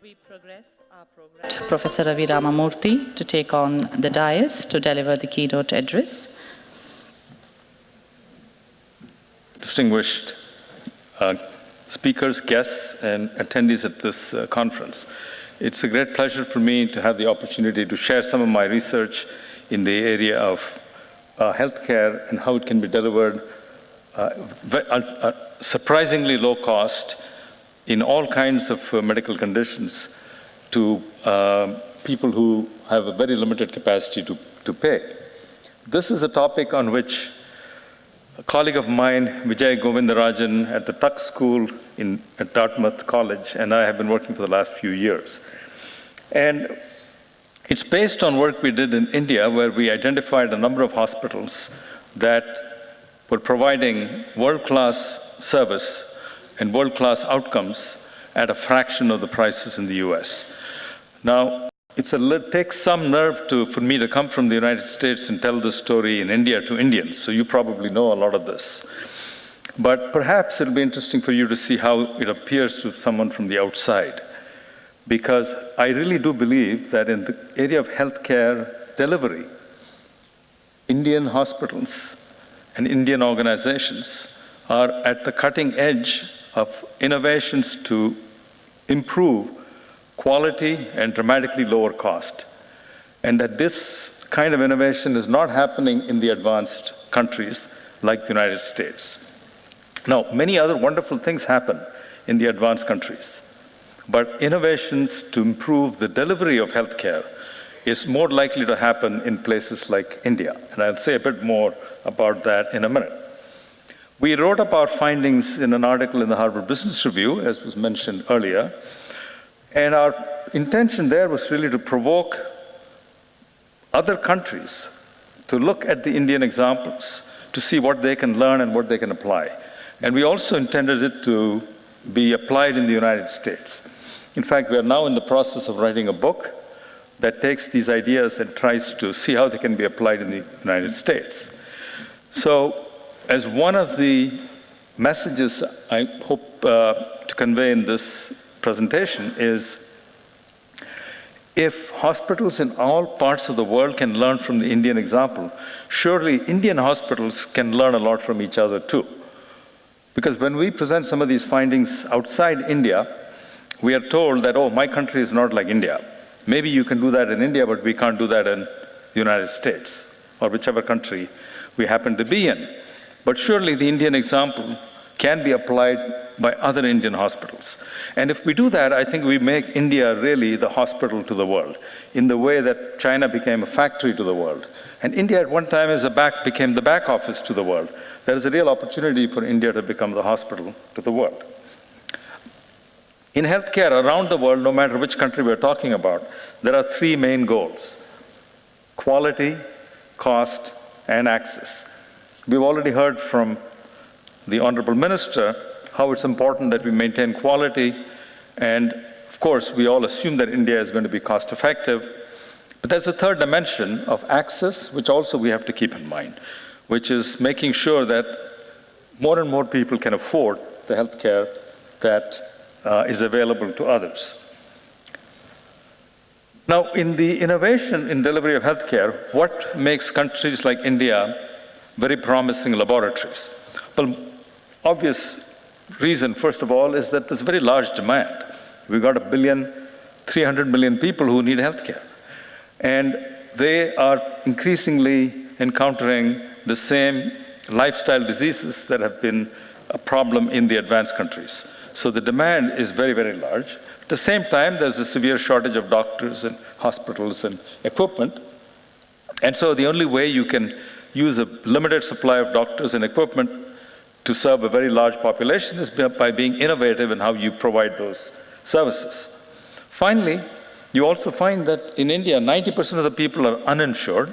We progress our program. Professor Ravi Ramamurti to take on the dais to deliver the keynote address. Distinguished speakers, guests, and attendees at this conference. It's a great pleasure for me to have the opportunity to share some of my research in the area of healthcare and how it can be delivered surprisingly low cost in all kinds of medical conditions to people who have a very limited capacity to pay. This is a topic on which a colleague of mine, Vijay Govindarajan, at the Tuck School at Dartmouth College, and I have been working for the last few years. And it's based on work we did in India, where we identified a number of hospitals that were providing world-class service and world-class outcomes at a fraction of the prices in the US. Now, it takes some nerve for me to come from the United States and tell this story in India to Indians, so you probably know a lot of this. But perhaps it'll be interesting for you to see how it appears to someone from the outside, because I really do believe that in the area of healthcare delivery, Indian hospitals and Indian organizations are at the cutting edge of innovations to improve quality and dramatically lower cost. And that this kind of innovation is not happening in the advanced countries like the United States. Now, many other wonderful things happen in the advanced countries, but innovations to improve the delivery of healthcare is more likely to happen in places like India. And I'll say a bit more about that in a minute. We wrote up our findings in an article in the Harvard Business Review, as was mentioned earlier, and our intention there was really to provoke other countries to look at the Indian examples, to see what they can learn and what they can apply. And we also intended it to be applied in the United States. In fact, we are now in the process of writing a book that takes these ideas and tries to see how they can be applied in the United States. So, as one of the messages I hope to convey in this presentation is, if hospitals in all parts of the world can learn from the Indian example, surely Indian hospitals can learn a lot from each other too. Because when we present some of these findings outside India, we are told that, oh, my country is not like India. Maybe you can do that in India, but we can't do that in the United States, or whichever country we happen to be in. But surely the Indian example can be applied by other Indian hospitals. And if we do that, I think we make India really the hospital to the world, in the way that China became a factory to the world. And India at one time became the back office to the world. There is a real opportunity for India to become the hospital to the world. In healthcare around the world, no matter which country we're talking about, there are three main goals: quality, cost, and access. We've already heard from the Honorable Minister how it's important that we maintain quality, and of course, we all assume that India is going to be cost effective. But there's a third dimension of access, which also we have to keep in mind, which is making sure that more and more people can afford the healthcare that is available to others. Now, in the innovation in delivery of healthcare, what makes countries like India very promising laboratories? Well, obvious reason, first of all, is that there's very large demand. We've got 1,300 million people who need healthcare. And they are increasingly encountering the same lifestyle diseases that have been a problem in the advanced countries. So the demand is very, very large. At the same time, there's a severe shortage of doctors and hospitals and equipment. And so the only way you can use a limited supply of doctors and equipment to serve a very large population is by being innovative in how you provide those services. Finally, you also find that in India, 90% of the people are uninsured.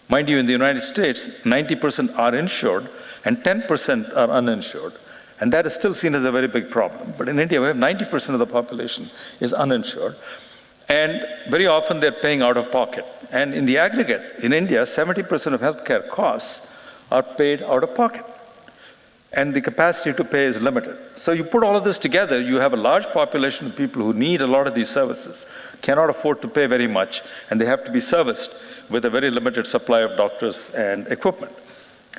Mind you, in the United States, 90% are insured and 10% are uninsured. And that is still seen as a very big problem. But in India, we have 90% of the population is uninsured. And very often they're paying out of pocket. And in the aggregate, in India, 70% of healthcare costs are paid out of pocket. and the capacity to pay is limited. So you put all of this together, you have a large population of people who need a lot of these services, cannot afford to pay very much, and they have to be serviced with a very limited supply of doctors and equipment.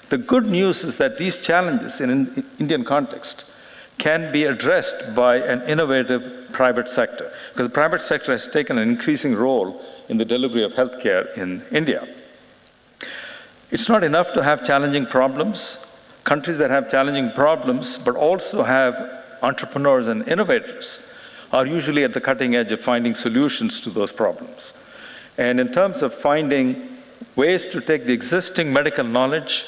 The good news is that these challenges in Indian context can be addressed by an innovative private sector, because the private sector has taken an increasing role in the delivery of healthcare in India. It's not enough to have challenging problems. Countries that have challenging problems but also have entrepreneurs and innovators are usually at the cutting edge of finding solutions to those problems. And in terms of finding ways to take the existing medical knowledge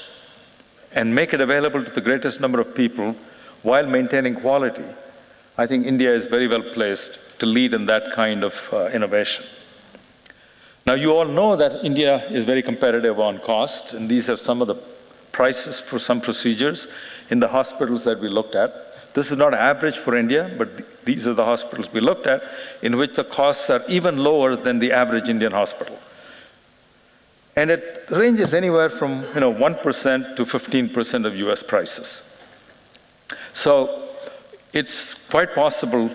and make it available to the greatest number of people while maintaining quality, I think India is very well placed to lead in that kind of innovation. Now, you all know that India is very competitive on cost, and these are some of the prices for some procedures in the hospitals that we looked at. This is not average for India, but these are the hospitals we looked at, in which the costs are even lower than the average Indian hospital. And it ranges anywhere from 1% to 15% of US prices. So it's quite possible,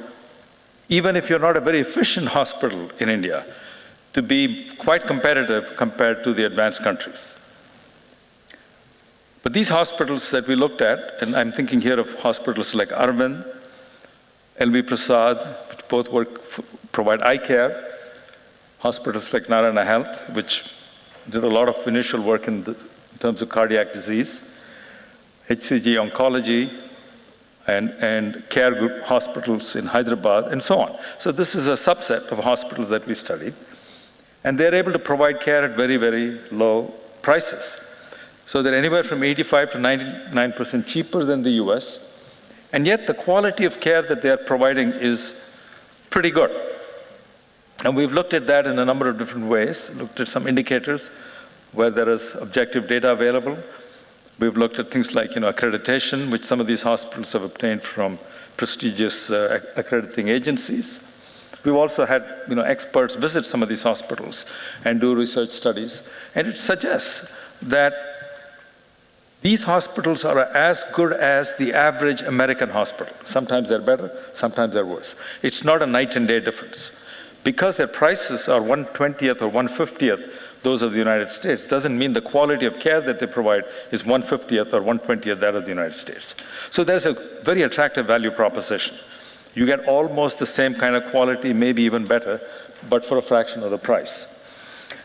even if you're not a very efficient hospital in India, to be quite competitive compared to the advanced countries. But these hospitals that we looked at, and I'm thinking here of hospitals like Arvind, LV Prasad, which both provide eye care, hospitals like Narayana Health, which did a lot of initial work in terms of cardiac disease, HCG Oncology, and care group hospitals in Hyderabad, and so on. So this is a subset of hospitals that we studied, and they're able to provide care at very, very low prices. So they're anywhere from 85 to 99% cheaper than the US, and yet the quality of care that they're providing is pretty good. And we've looked at that in a number of different ways, looked at some indicators where there is objective data available. We've looked at things like accreditation, which some of these hospitals have obtained from prestigious accrediting agencies. We've also had experts visit some of these hospitals and do research studies, and it suggests that these hospitals are as good as the average American hospital. Sometimes they're better, sometimes they're worse. It's not a night and day difference. Because their prices are 1/20th or 1/50th those of the United States, doesn't mean the quality of care that they provide is 1/50th or 1/20th that of the United States. So there's a very attractive value proposition. You get almost the same kind of quality, maybe even better, but for a fraction of the price.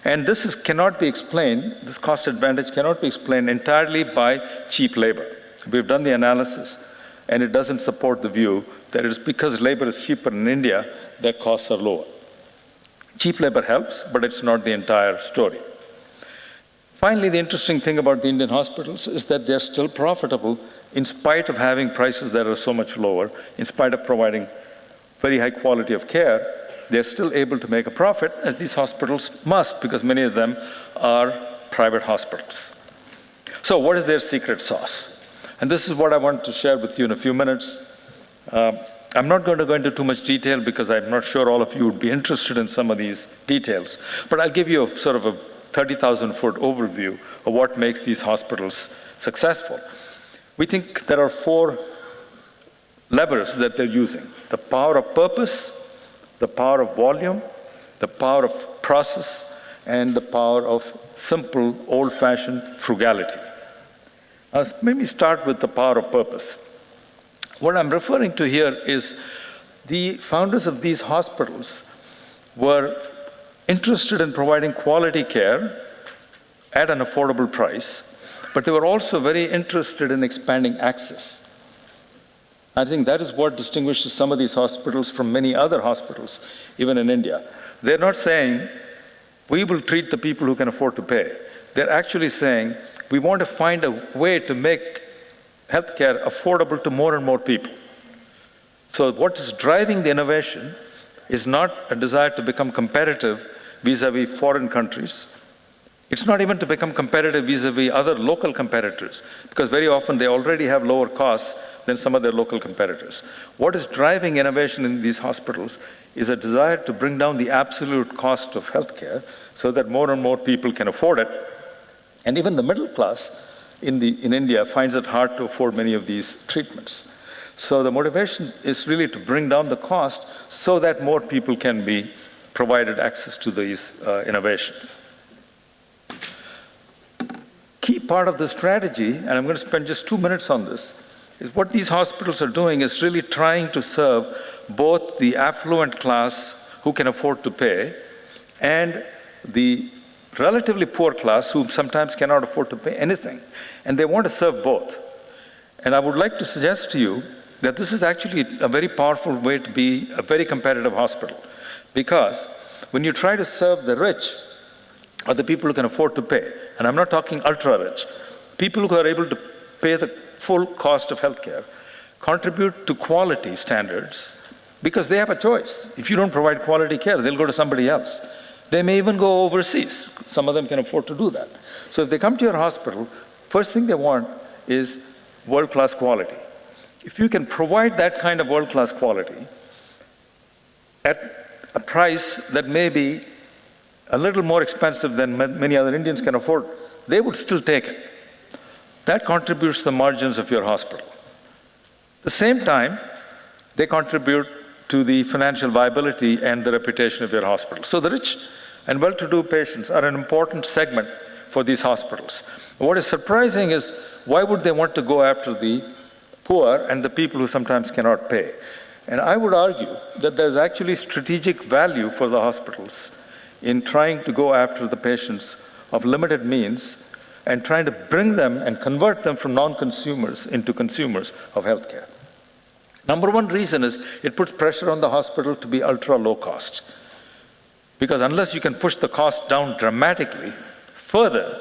And this cannot be explained, this cost advantage cannot be explained entirely by cheap labor. We've done the analysis, and it doesn't support the view that it is because labor is cheaper in India that costs are lower. Cheap labor helps, but it's not the entire story. Finally, the interesting thing about the Indian hospitals is that they're still profitable in spite of having prices that are so much lower, in spite of providing very high quality of care. They're still able to make a profit, as these hospitals must, because many of them are private hospitals. So what is their secret sauce? And this is what I want to share with you in a few minutes. I'm not going to go into too much detail because I'm not sure all of you would be interested in some of these details, but I'll give you sort of a 30,000-foot overview of what makes these hospitals successful. We think there are 4 levers that they're using: the power of purpose, the power of volume, the power of process, and the power of simple, old-fashioned frugality. Let me start with the power of purpose. What I'm referring to here is the founders of these hospitals were interested in providing quality care at an affordable price, but they were also very interested in expanding access. I think that is what distinguishes some of these hospitals from many other hospitals, even in India. They're not saying, we will treat the people who can afford to pay. They're actually saying, we want to find a way to make healthcare affordable to more and more people. So what is driving the innovation is not a desire to become competitive vis-a-vis foreign countries. It's not even to become competitive vis-a-vis other local competitors, because very often they already have lower costs than some of their local competitors. What is driving innovation in these hospitals is a desire to bring down the absolute cost of healthcare so that more and more people can afford it. And even the middle class in India finds it hard to afford many of these treatments. So the motivation is really to bring down the cost so that more people can be provided access to these innovations. Key part of the strategy, and I'm going to spend just 2 minutes on this, is what these hospitals are doing is really trying to serve both the affluent class who can afford to pay and the relatively poor class who sometimes cannot afford to pay anything. And they want to serve both. And I would like to suggest to you that this is actually a very powerful way to be a very competitive hospital. Because when you try to serve the rich, or the people who can afford to pay, and I'm not talking ultra-rich, people who are able to pay the full cost of healthcare, contribute to quality standards because they have a choice. If you don't provide quality care, they'll go to somebody else. They may even go overseas. Some of them can afford to do that. So if they come to your hospital, first thing they want is world-class quality. If you can provide that kind of world-class quality at a price that may be a little more expensive than many other Indians can afford, they would still take it. That contributes to the margins of your hospital. At the same time, they contribute to the financial viability and the reputation of your hospital. So the rich and well-to-do patients are an important segment for these hospitals. What is surprising is, why would they want to go after the poor and the people who sometimes cannot pay? And I would argue that there's actually strategic value for the hospitals in trying to go after the patients of limited means and trying to bring them and convert them from non-consumers into consumers of healthcare. Number one reason is it puts pressure on the hospital to be ultra low cost. Because unless you can push the cost down dramatically further,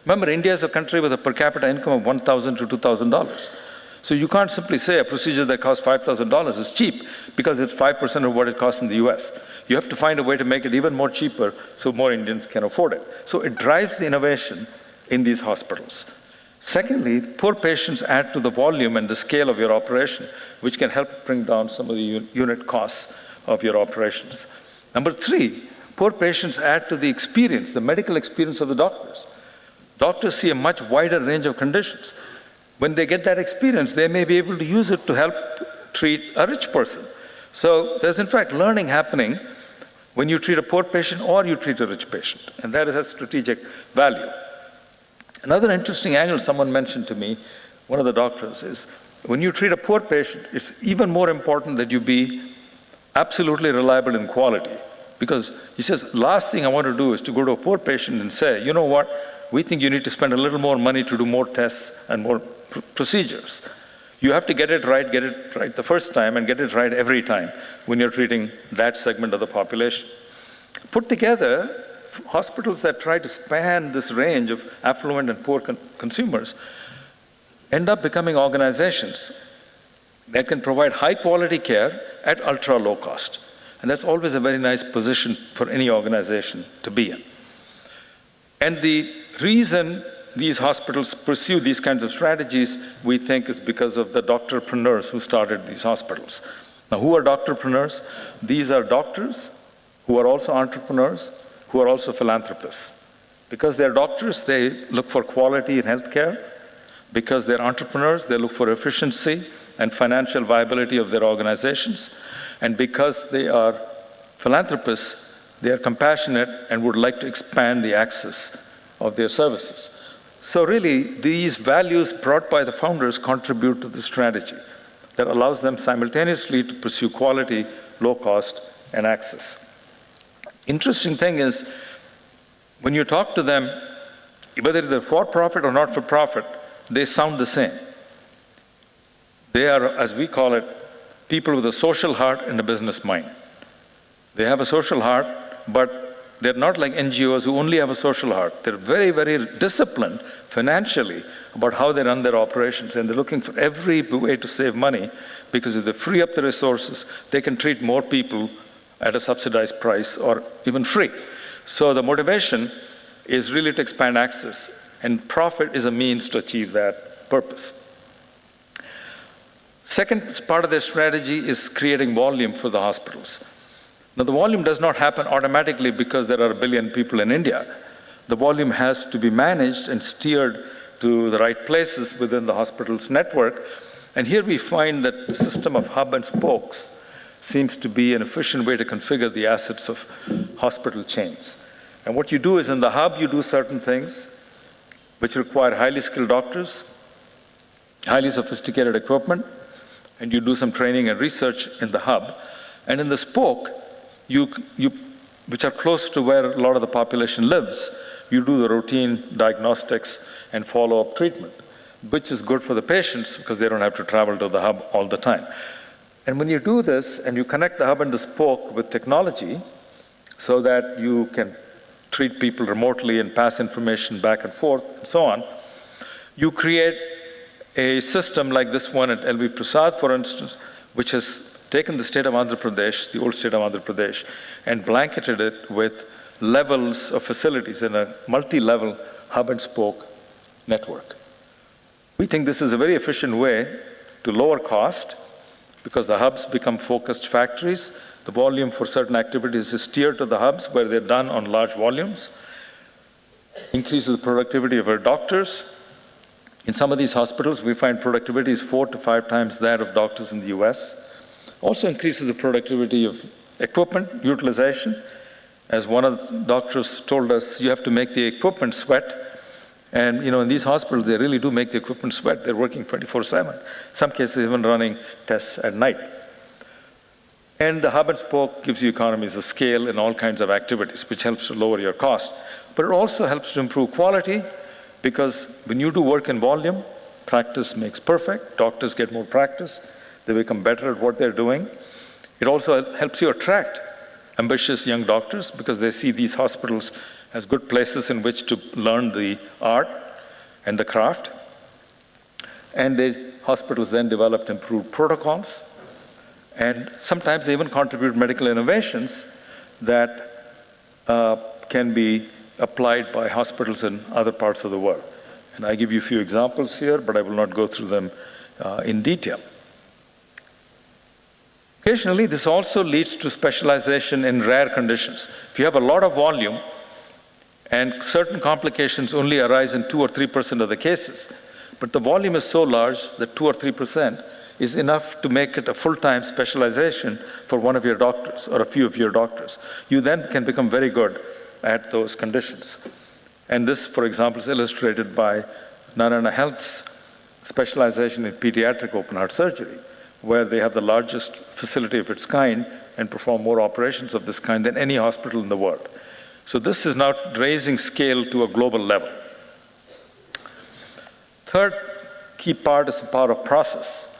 remember, India is a country with a per capita income of $1,000 to $2,000. So you can't simply say a procedure that costs $5,000 is cheap because it's 5% of what it costs in the US. You have to find a way to make it even more cheaper so more Indians can afford it. So it drives the innovation in these hospitals. Secondly, poor patients add to the volume and the scale of your operation, which can help bring down some of the unit costs of your operations. Number three, poor patients add to the experience, the medical experience of the doctors. Doctors see a much wider range of conditions. When they get that experience, they may be able to use it to help treat a rich person. So there's in fact learning happening when you treat a poor patient or you treat a rich patient, and that has strategic value. Another interesting angle someone mentioned to me, one of the doctors, is when you treat a poor patient, it's even more important that you be absolutely reliable in quality. Because he says, last thing I want to do is to go to a poor patient and say, you know what, we think you need to spend a little more money to do more tests and more procedures. You have to get it right the first time and get it right every time when you're treating that segment of the population. Put together, hospitals that try to span this range of affluent and poor consumers end up becoming organizations that can provide high quality care at ultra low cost. And that's always a very nice position for any organization to be in. And the reason these hospitals pursue these kinds of strategies, we think, is because of the doctorpreneurs who started these hospitals. Now, who are doctorpreneurs? These are doctors who are also entrepreneurs, who are also philanthropists. Because they're doctors, they look for quality in healthcare. Because they're entrepreneurs, they look for efficiency and financial viability of their organizations. And because they are philanthropists, they are compassionate and would like to expand the access of their services. So really, these values brought by the founders contribute to the strategy that allows them simultaneously to pursue quality, low cost, and access. Interesting thing is, when you talk to them, whether they're for-profit or not-for-profit, they sound the same. They are, as we call it, people with a social heart and a business mind. They have a social heart, but they're not like NGOs who only have a social heart. They're very, very disciplined financially about how they run their operations, and they're looking for every way to save money, because if they free up the resources, they can treat more people at a subsidized price or even free. So the motivation is really to expand access, and profit is a means to achieve that purpose. Second part of their strategy is creating volume for the hospitals. Now, the volume does not happen automatically because there are 1 billion people in India. The volume has to be managed and steered to the right places within the hospital's network. And here we find that the system of hub and spokes seems to be an efficient way to configure the assets of hospital chains. And what you do is in the hub, you do certain things which require highly skilled doctors, highly sophisticated equipment, and you do some training and research in the hub. And in the spoke, which are close to where a lot of the population lives, you do the routine diagnostics and follow-up treatment, which is good for the patients because they don't have to travel to the hub all the time. And when you do this and you connect the hub and the spoke with technology so that you can treat people remotely and pass information back and forth and so on, you create a system like this one at LV Prasad, for instance, which has taken the state of Andhra Pradesh, the old state of Andhra Pradesh, and blanketed it with levels of facilities in a multi-level hub and spoke network. We think this is a very efficient way to lower cost because the hubs become focused factories. The volume for certain activities is steered to the hubs where they're done on large volumes, increases the productivity of our doctors. In some of these hospitals, we find productivity is 4 to 5 times that of doctors in the US. Also increases the productivity of equipment utilization. As one of the doctors told us, you have to make the equipment sweat. And in these hospitals, they really do make the equipment sweat. They're working 24/7. Some cases even running tests at night. And the hub and spoke gives you economies of scale in all kinds of activities, which helps to lower your cost. But it also helps to improve quality because when you do work in volume, practice makes perfect. Doctors get more practice. They become better at what they're doing. It also helps you attract ambitious young doctors because they see these hospitals as good places in which to learn the art and the craft. And the hospitals then developed improved protocols. And sometimes they even contribute medical innovations that can be applied by hospitals in other parts of the world. And I give you a few examples here, but I will not go through them in detail. Occasionally, this also leads to specialization in rare conditions. If you have a lot of volume and certain complications only arise in 2 or 3% of the cases, but the volume is so large that 2 or 3% is enough to make it a full-time specialization for one of your doctors or a few of your doctors. You then can become very good at those conditions. And this, for example, is illustrated by Narayana Health's specialization in pediatric open heart surgery, where they have the largest facility of its kind and perform more operations of this kind than any hospital in the world. So this is now raising scale to a global level. Third key part is the power of process.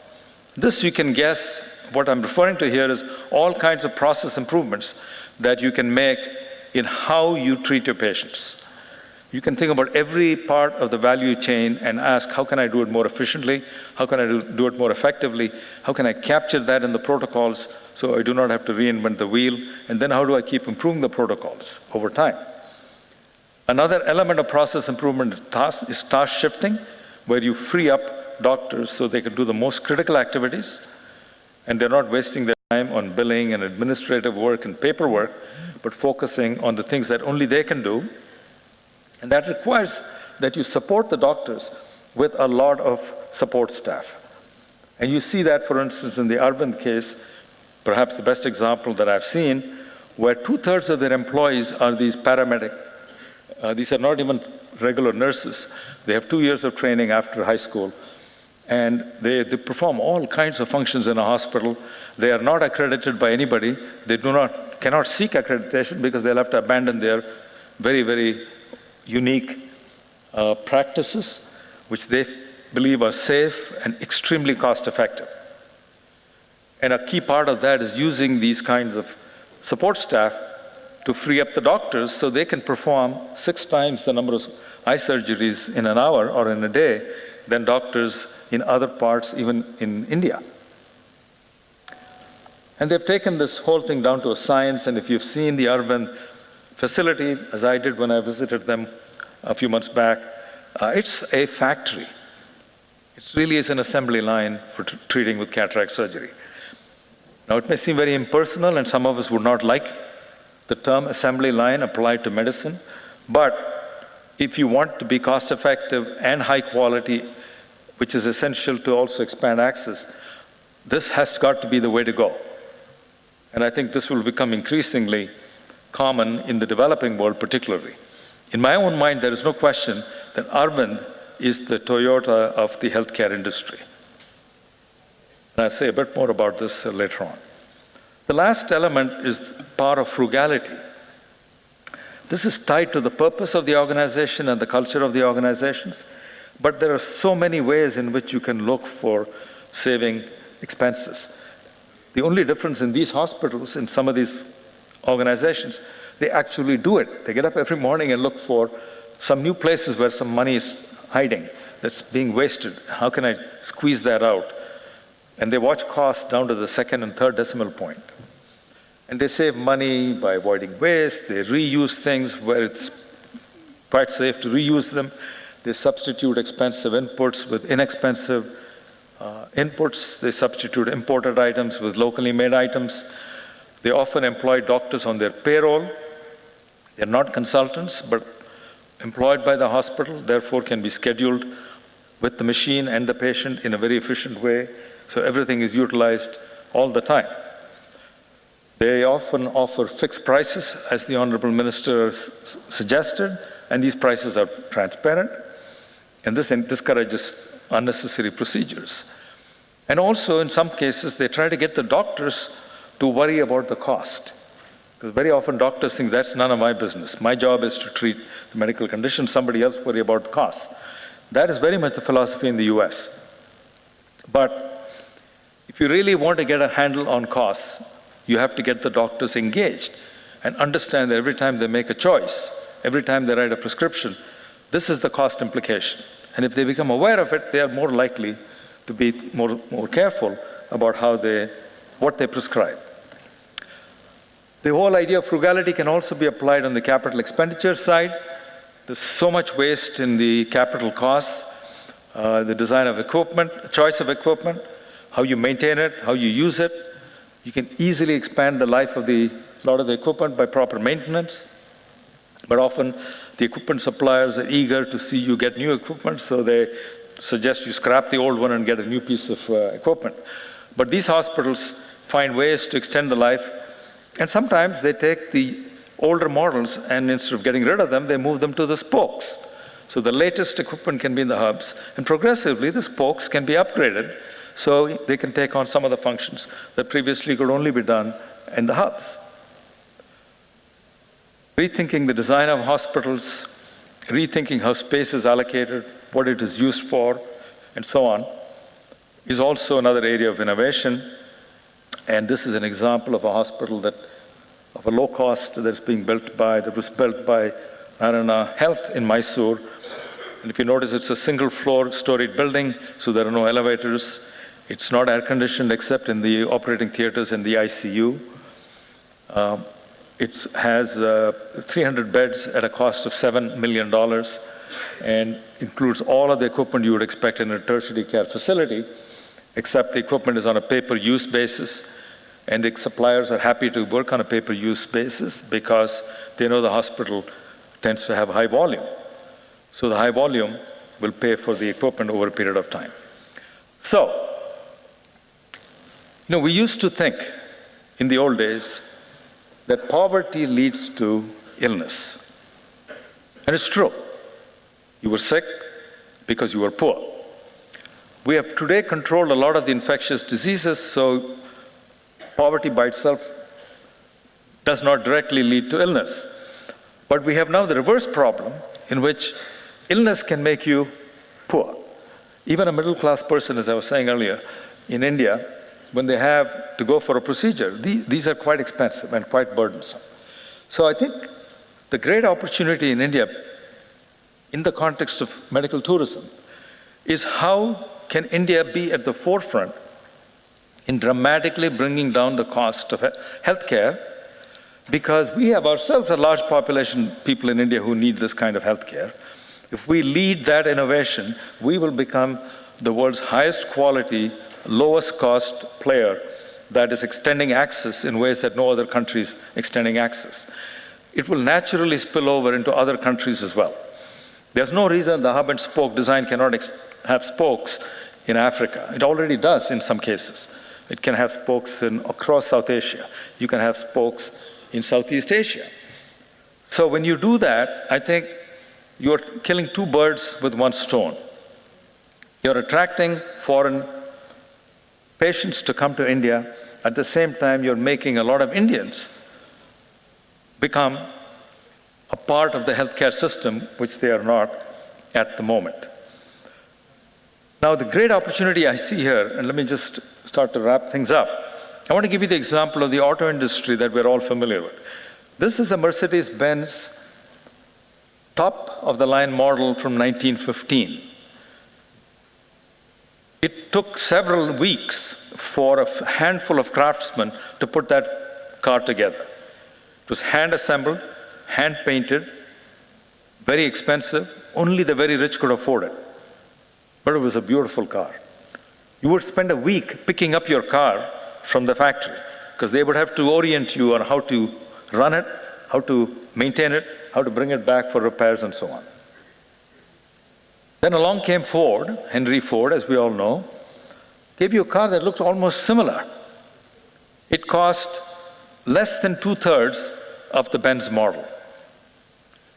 This you can guess, what I'm referring to here is all kinds of process improvements that you can make in how you treat your patients. You can think about every part of the value chain and ask, how can I do it more efficiently? How can I do it more effectively? How can I capture that in the protocols so I do not have to reinvent the wheel? And then how do I keep improving the protocols over time? Another element of process improvement is task shifting, where you free up doctors so they can do the most critical activities, and they're not wasting their time on billing and administrative work and paperwork, but focusing on the things that only they can do. And that requires that you support the doctors with a lot of support staff. And you see that, for instance, in the Arvind case, perhaps the best example that I've seen, where 2/3 of their employees are these paramedic. These are not even regular nurses. They have 2 years of training after high school. And they perform all kinds of functions in a hospital. They are not accredited by anybody. They cannot seek accreditation because they'll have to abandon their very, very unique practices, which they believe are safe and extremely cost-effective. And a key part of that is using these kinds of support staff to free up the doctors so they can perform 6 times the number of eye surgeries in an hour or in a day than doctors in other parts, even in India. And they've taken this whole thing down to a science, and if you've seen the Arvind facility, as I did when I visited them a few months back, it's a factory. It really is an assembly line for treating with cataract surgery. Now, it may seem very impersonal, and some of us would not like the term assembly line applied to medicine, but if you want to be cost-effective and high quality, which is essential to also expand access, this has got to be the way to go. And I think this will become increasingly common in the developing world particularly. In my own mind, there is no question that Arvind is the Toyota of the healthcare industry. And I'll say a bit more about this later on. The last element is the power of frugality. This is tied to the purpose of the organization and the culture of the organizations, but there are so many ways in which you can look for saving expenses. The only difference in these hospitals, in some of these organizations, they actually do it. They get up every morning and look for some new places where some money is hiding, that's being wasted. How can I squeeze that out? And they watch costs down to the second and third decimal point. And they save money by avoiding waste. They reuse things where it's quite safe to reuse them. They substitute expensive inputs with inexpensive inputs. They substitute imported items with locally made items. They often employ doctors on their payroll. They're not consultants, but employed by the hospital, therefore can be scheduled with the machine and the patient in a very efficient way. So everything is utilized all the time. They often offer fixed prices, as the Honorable Minister suggested, and these prices are transparent, and this discourages unnecessary procedures. And also, in some cases, they try to get the doctors to worry about the cost. Because very often doctors think that's none of my business. My job is to treat the medical condition, somebody else worry about the costs. That is very much the philosophy in the US. But if you really want to get a handle on costs, you have to get the doctors engaged and understand that every time they make a choice, every time they write a prescription, this is the cost implication. And if they become aware of it, they are more likely to be more careful about what they prescribe. The whole idea of frugality can also be applied on the capital expenditure side. There's so much waste in the capital costs, the design of equipment, choice of equipment, how you maintain it, how you use it. You can easily expand the life of a lot of the equipment by proper maintenance. But often the equipment suppliers are eager to see you get new equipment, so they suggest you scrap the old one and get a new piece of equipment. But these hospitals find ways to extend the life, and sometimes they take the older models and instead of getting rid of them, they move them to the spokes. So the latest equipment can be in the hubs, and progressively the spokes can be upgraded so they can take on some of the functions that previously could only be done in the hubs. Rethinking the design of hospitals, rethinking how space is allocated, what it is used for, and so on, is also another area of innovation. And this is an example of a hospital of a low cost that was built by Narayana Health in Mysore. And if you notice, it's a single floor storied building, so there are no elevators. It's not air conditioned except in the operating theaters and the ICU. It has 300 beds at a cost of $7 million and includes all of the equipment you would expect in a tertiary care facility, except the equipment is on a pay-per-use basis, and the suppliers are happy to work on a pay-per-use basis because they know the hospital tends to have high volume. So the high volume will pay for the equipment over a period of time. So, we used to think in the old days that poverty leads to illness. And it's true. You were sick because you were poor. We have today controlled a lot of the infectious diseases, so poverty by itself does not directly lead to illness. But we have now the reverse problem in which illness can make you poor. Even a middle-class person, as I was saying earlier, in India, when they have to go for a procedure, these are quite expensive and quite burdensome. So I think the great opportunity in India, in the context of medical tourism, is how can India be at the forefront in dramatically bringing down the cost of healthcare, because we have ourselves a large population of people in India who need this kind of healthcare. If we lead that innovation, we will become the world's highest quality, lowest cost player that is extending access in ways that no other country is extending access. It will naturally spill over into other countries as well. There's no reason the hub and spoke design cannot have spokes in Africa. It already does in some cases. It can have spokes across South Asia. You can have spokes in Southeast Asia. So when you do that, I think you're killing two birds with one stone. You're attracting foreign patients to come to India. At the same time, you're making a lot of Indians become a part of the healthcare system, which they are not at the moment. Now, the great opportunity I see here, and let me just start to wrap things up. I want to give you the example of the auto industry that we're all familiar with. This is a Mercedes-Benz top-of-the-line model from 1915. It took several weeks for a handful of craftsmen to put that car together. It was hand-assembled, hand-painted, very expensive. Only the very rich could afford it. But it was a beautiful car. You would spend a week picking up your car from the factory because they would have to orient you on how to run it, how to maintain it, how to bring it back for repairs and so on. Then along came Ford, Henry Ford, as we all know, gave you a car that looked almost similar. It cost less than 2/3 of the Benz model.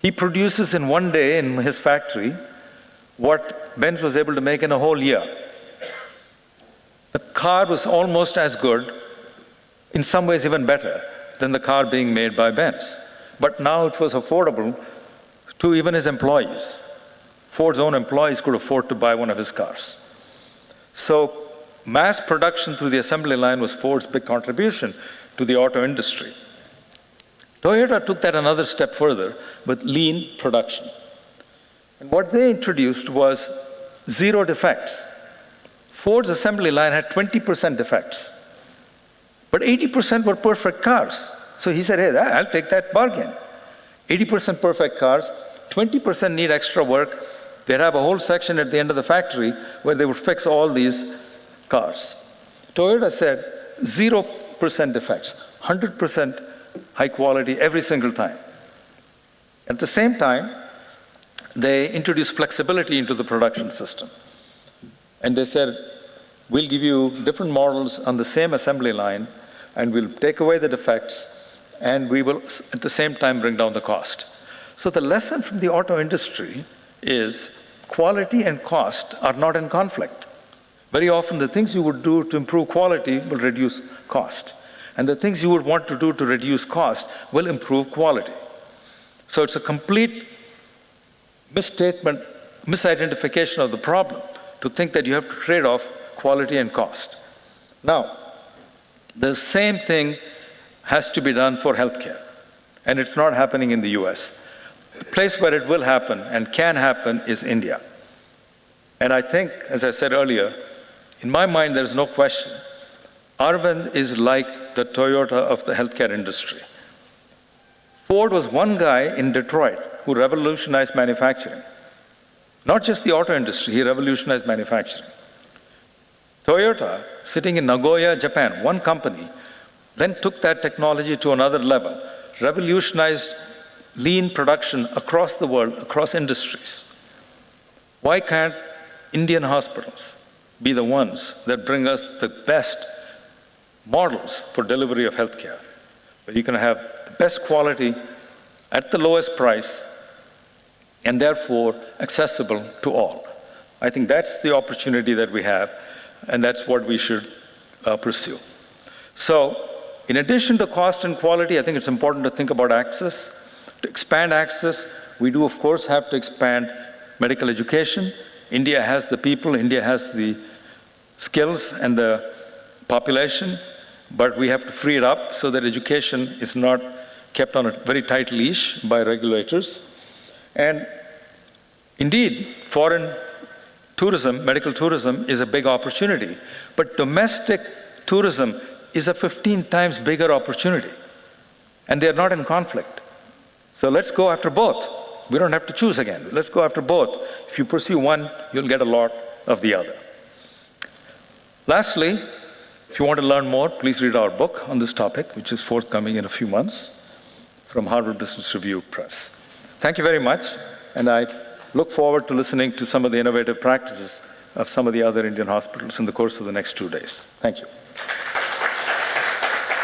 He produces in one day in his factory what Benz was able to make in a whole year. The car was almost as good, in some ways even better, than the car being made by Benz. But now it was affordable to even his employees. Ford's own employees could afford to buy one of his cars. So mass production through the assembly line was Ford's big contribution to the auto industry. Toyota took that another step further with lean production. And what they introduced was 0 defects. Ford's assembly line had 20% defects, but 80% were perfect cars. So he said, hey, I'll take that bargain. 80% perfect cars, 20% need extra work. They'd have a whole section at the end of the factory where they would fix all these cars. Toyota said 0% defects, 100% high quality every single time. At the same time, they introduced flexibility into the production system. And they said, we'll give you different models on the same assembly line, and we'll take away the defects, and we will, at the same time, bring down the cost. So the lesson from the auto industry is quality and cost are not in conflict. Very often, the things you would do to improve quality will reduce cost. And the things you would want to do to reduce cost will improve quality. So it's a complete misstatement, misidentification of the problem to think that you have to trade off quality and cost. Now, the same thing has to be done for healthcare, and it's not happening in the US. The place where it will happen and can happen is India. And I think, as I said earlier, in my mind, there's no question. Arvind is like the Toyota of the healthcare industry. Ford was one guy in Detroit who revolutionized manufacturing. Not just the auto industry, he revolutionized manufacturing. Toyota, sitting in Nagoya, Japan, one company, then took that technology to another level, revolutionized lean production across the world, across industries. Why can't Indian hospitals be the ones that bring us the best models for delivery of healthcare, where you can have the best quality at the lowest price and therefore accessible to all? I think that's the opportunity that we have, and that's what we should pursue. So, in addition to cost and quality, I think it's important to think about access. To expand access, we do, of course, have to expand medical education. India has the people, India has the skills and the population, but we have to free it up so that education is not kept on a very tight leash by regulators. And indeed, foreign tourism, medical tourism, is a big opportunity. But domestic tourism is a 15 times bigger opportunity. And they're not in conflict. So let's go after both. We don't have to choose again. Let's go after both. If you pursue one, you'll get a lot of the other. Lastly, if you want to learn more, please read our book on this topic, which is forthcoming in a few months from Harvard Business Review Press. Thank you very much, and I look forward to listening to some of the innovative practices of some of the other Indian hospitals in the course of the next 2 days. Thank you.